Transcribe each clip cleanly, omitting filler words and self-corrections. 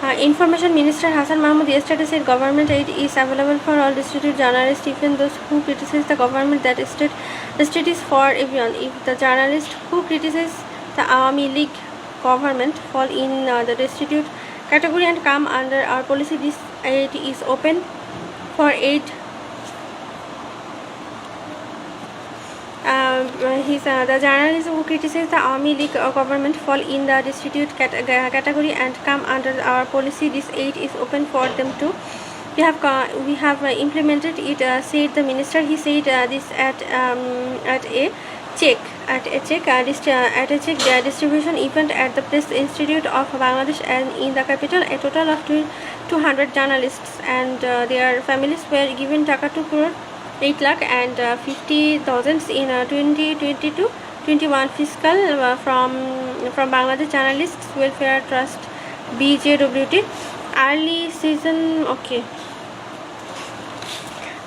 Information Minister Hassan Mahmood yesterday said government aid is available for all destitute journalists, even those who criticize the government, that the state is for everyone. If the journalists who criticize the Awami League government fall in the destitute category and come under our policy, this aid is open for aid. The journalists who criticize the Army League government fall in the destitute category and come under our policy. This aid is open for them too. We have implemented it, said the minister. He said this at a check distribution event at the Press Institute of Bangladesh and in the capital. A total of 200 journalists and their families were given Taka 2 crore 8 lakh and 50,000 in 2022-21 fiscal from Bangladesh Journalists Welfare Trust BJWT. Early season. Okay.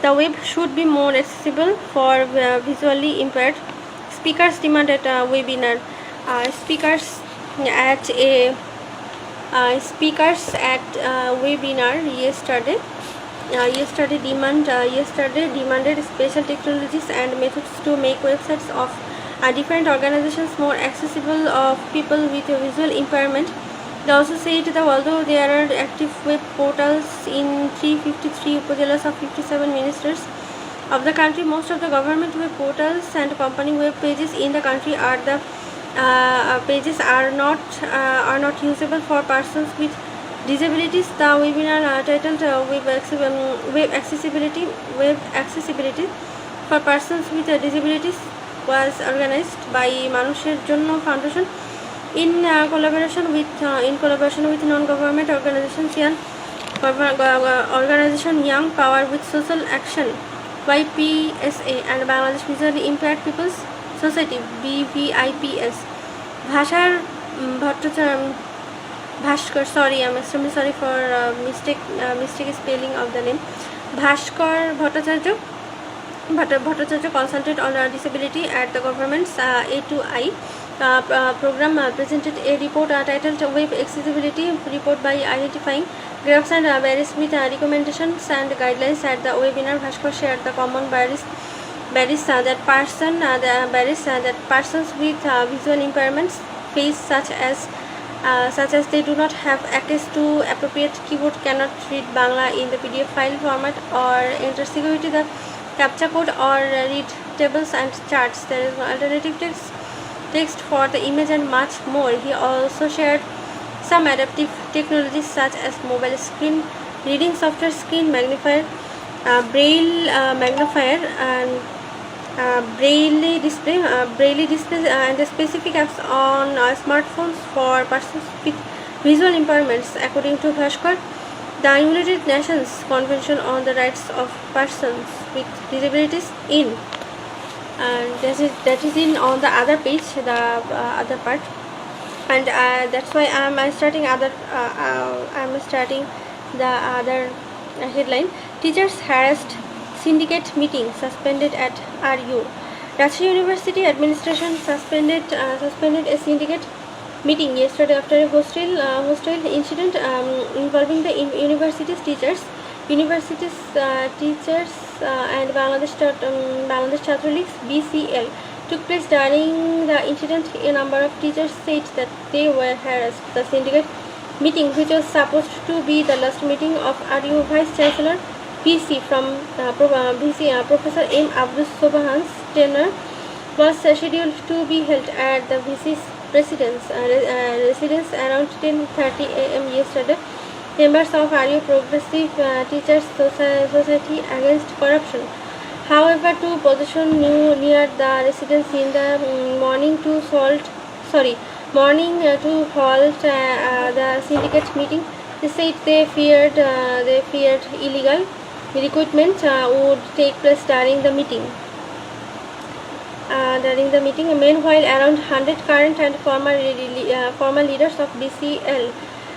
The web should be more accessible for visually impaired. Speakers demanded a webinar. Speakers at webinar yesterday demanded special technologies and methods to make websites of different organizations more accessible of people with visual impairment. They also said that although there are active web portals in 353 upazilas of 57 ministers of the country, most of the government web portals and company web pages in the country are not usable for persons with disabilities. The webinar titled Web Accessibility for Persons with Disabilities was organized by Manusher Jonno Foundation in collaboration with non-government organization Young Power with Social Action YPSA and Bangladesh Visually Impaired People's Society BVIPS. Bhaskar, sorry, I'm extremely sorry for mistake spelling of the name. Bhaskar Bhattacharya consulted on disability at the government's A2I program presented a report titled Web Accessibility Report by identifying gaps and barriers with recommendations and guidelines. At the webinar, Bhaskar shared the common barriers that persons with visual impairments face, such as they do not have access to appropriate keyboard, cannot read Bangla in the PDF file format, or enter security the captcha code, or read tables and charts. There is no alternative text for the image and much more. He also shared some adaptive technologies such as mobile screen reading software, screen magnifier, braille magnifier, and braille display and the specific apps on smartphones for persons with visual impairments. According to Bhaskar, the United Nations Convention on the Rights of Persons with Disabilities and that is in on the other page, the other part, and that's why I'm starting the other headline. Teachers harassed syndicate meeting suspended at RU. Rajshahi University administration suspended a syndicate meeting yesterday after a hostile incident involving the university's teachers and Bangladesh Chhatra League's BCL took place. During the incident, a number of teachers said that they were harassed. The syndicate meeting, which was supposed to be the last meeting of RU Vice Chancellor VC from Professor M. Abdus Sobahan's tenure, was scheduled to be held at the VC's residence around 10:30 a.m. yesterday. Members of RU Progressive Teachers Society Against Corruption, however, to position near the residence in the morning to halt the syndicate meeting. They said they feared illegal recruitment would take place during the meeting. Meanwhile, around 100 current and former leaders of BCL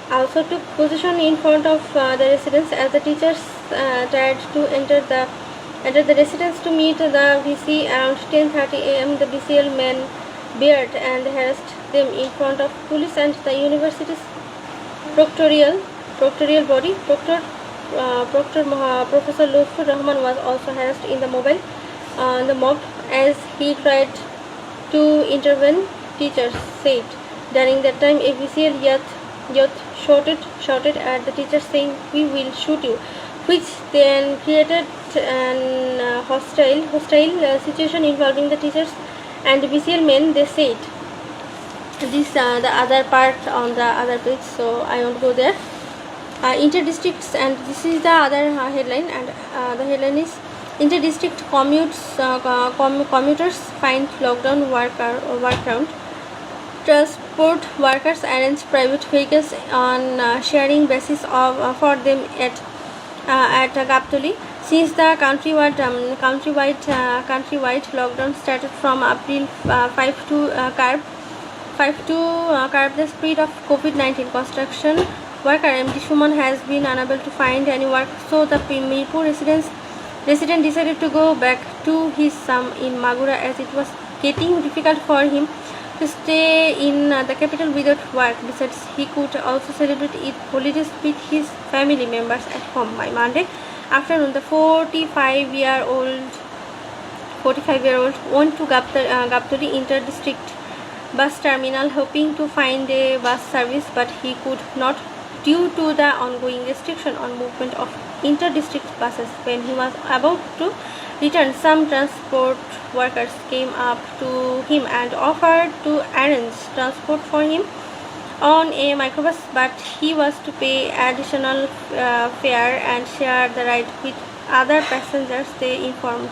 also took position in front of the residence as the teachers tried to enter the residence to meet the VC around 10:30 a.m. The BCL men beard and harassed them in front of police and the university's proctorial proctorial body. Professor Lutfur Rahman was also harassed in the mob as he tried to intervene, teachers said. During that time, a VCL youth shouted at the teacher saying, "We will shoot you," which then created an hostile situation involving the teachers and the VCL men. They said this the other part on the other page, so I won't go there. Interdistricts, and this is the other headline, and the headline is interdistrict commuters find lockdown workaround. Transport workers arrange private vehicles on sharing basis for them at Gaptoli. Since the countrywide lockdown started from April 5 to curb the spread of COVID-19, construction worker MD Suman has been unable to find any work, so the Mirpur resident decided to go back to his son in Magura as it was getting difficult for him to stay in the capital without work. Besides, he could also celebrate Eid holidays with his family members at home. By Monday afternoon, the 45-year-old went to Gaptoli Inter-District bus terminal hoping to find a bus service, but he could not due to the ongoing restriction on movement of inter-district buses. When he was about to return, some transport workers came up to him and offered to arrange transport for him on a microbus, but he was to pay additional fare and share the ride with other passengers, they informed.